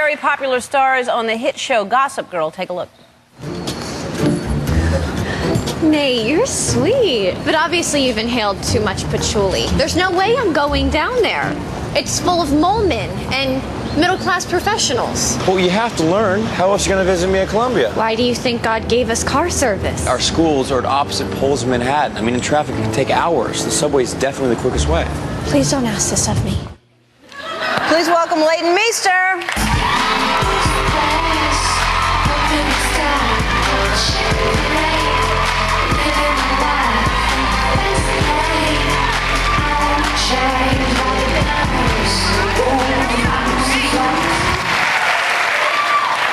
very popular stars on the hit show Gossip Girl. Take a look. Nate, you're sweet. But obviously you've inhaled too much patchouli. There's no way I'm going down there. It's full of mole men and middle-class professionals. Well, you have to learn. How else are you going to visit me at Columbia? Why do you think God gave us car service? Our schools are at opposite poles of Manhattan. I mean, in traffic, it can take hours. The subway is definitely the quickest way. Please don't ask this of me. Please welcome Leighton Meester.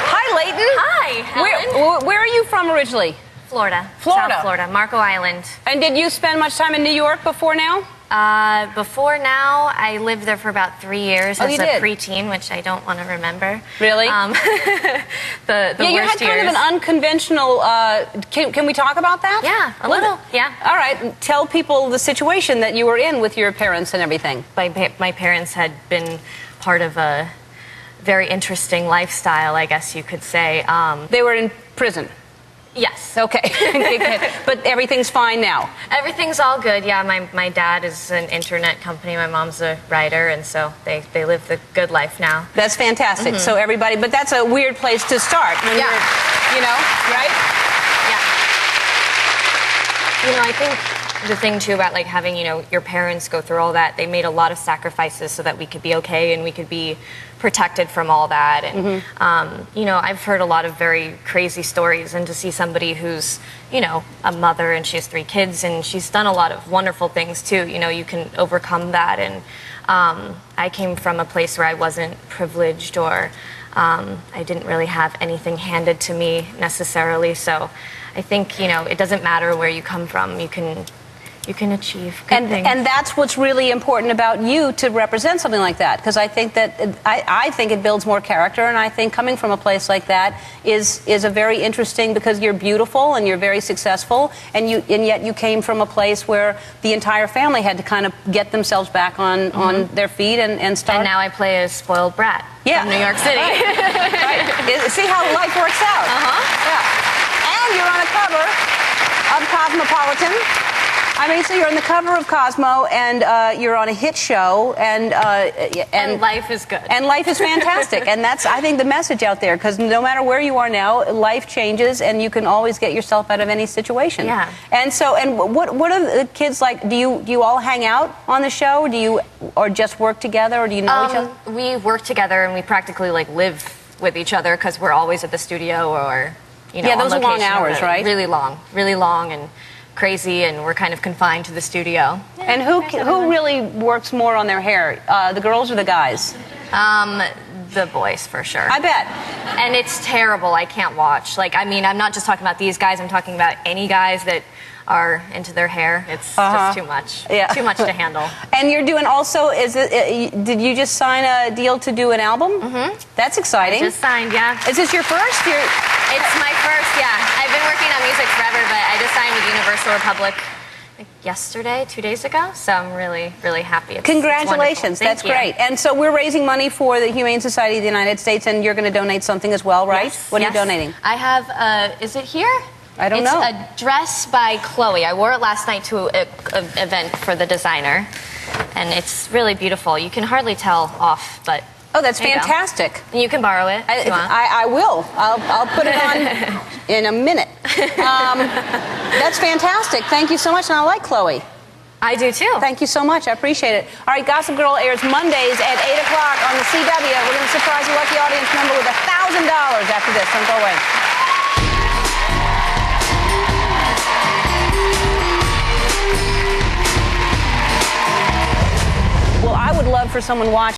Hi, Leighton. Hi, Where are you from originally? Florida. Florida. South Florida, Marco Island. And did you spend much time in New York before now? Before now, I lived there for about 3 years as you a did? preteen, which I don't want to remember. Really? The Yeah, you had worst kind of years. an unconventional, can we talk about that? Yeah, a little, yeah. All right, tell people the situation that you were in with your parents and everything. My parents had been part of a very interesting lifestyle, I guess you could say. They were in prison. Yes. Okay. But everything's fine now. Everything's all good, yeah. My dad is an internet company, my mom's a writer, and so they live the good life now. That's fantastic. So everybody, but that's a weird place to start when you're, right? Yeah. I think the thing too about like having, your parents go through all that, they made a lot of sacrifices so that we could be okay and we could be protected from all that. And, I've heard a lot of very crazy stories, and to see somebody who's, a mother and she has 3 kids and she's done a lot of wonderful things too, you can overcome that. And I came from a place where I wasn't privileged or I didn't really have anything handed to me necessarily. So I think, it doesn't matter where you come from. You can achieve good things. And that's what's really important about you to represent something like that, because I think that I think it builds more character, and I think coming from a place like that is a very interesting, because you're beautiful and you're very successful, and yet you came from a place where the entire family had to kind of get themselves back on their feet and start. And now I play a spoiled brat from New York City. Right. See how life works out. Yeah. And you're on a cover of Cosmopolitan. I mean, so you're on the cover of Cosmo, and you're on a hit show, and life is good. And life is fantastic. And that's, I think, the message out there, because no matter where you are now, life changes, and you can always get yourself out of any situation. Yeah. And so, and what are the kids like? Do you all hang out on the show? Or just work together, or do you know each other? We work together, and we practically live with each other because we're always at the studio or yeah, those on are long location hours, right? Really long, and crazy, and we're kind of confined to the studio. Yeah, and who really works more on their hair, the girls or the guys? The boys, for sure. I bet. And it's terrible. I can't watch. I'm not just talking about these guys. I'm talking about any guys that are into their hair. It's just too much. Yeah. Too much to handle. And you're doing also, did you just sign a deal to do an album? Mm-hmm. That's exciting. I just signed, yeah. Is this your first? It's my first, yeah. I've been working on music forever, but I just signed with Universal Republic yesterday, 2 days ago, so I'm really, really happy. Congratulations, that's great. And so we're raising money for the Humane Society of the United States, and you're going to donate something as well, right? Yes, what are you donating? I have, is it here? I don't know. It's a dress by Chloe. I wore it last night to an event for the designer, and it's really beautiful. You can hardly tell off, but oh, that's fantastic. And you can borrow it if you want. I will. I'll put it on in a minute. That's fantastic. Thank you so much, and I like Chloe. I do too. Thank you so much. I appreciate it. All right, Gossip Girl airs Mondays at 8 o'clock on the CW. We're going to surprise a lucky audience member with $1,000 after this. Don't go away. Well, I would love for someone watching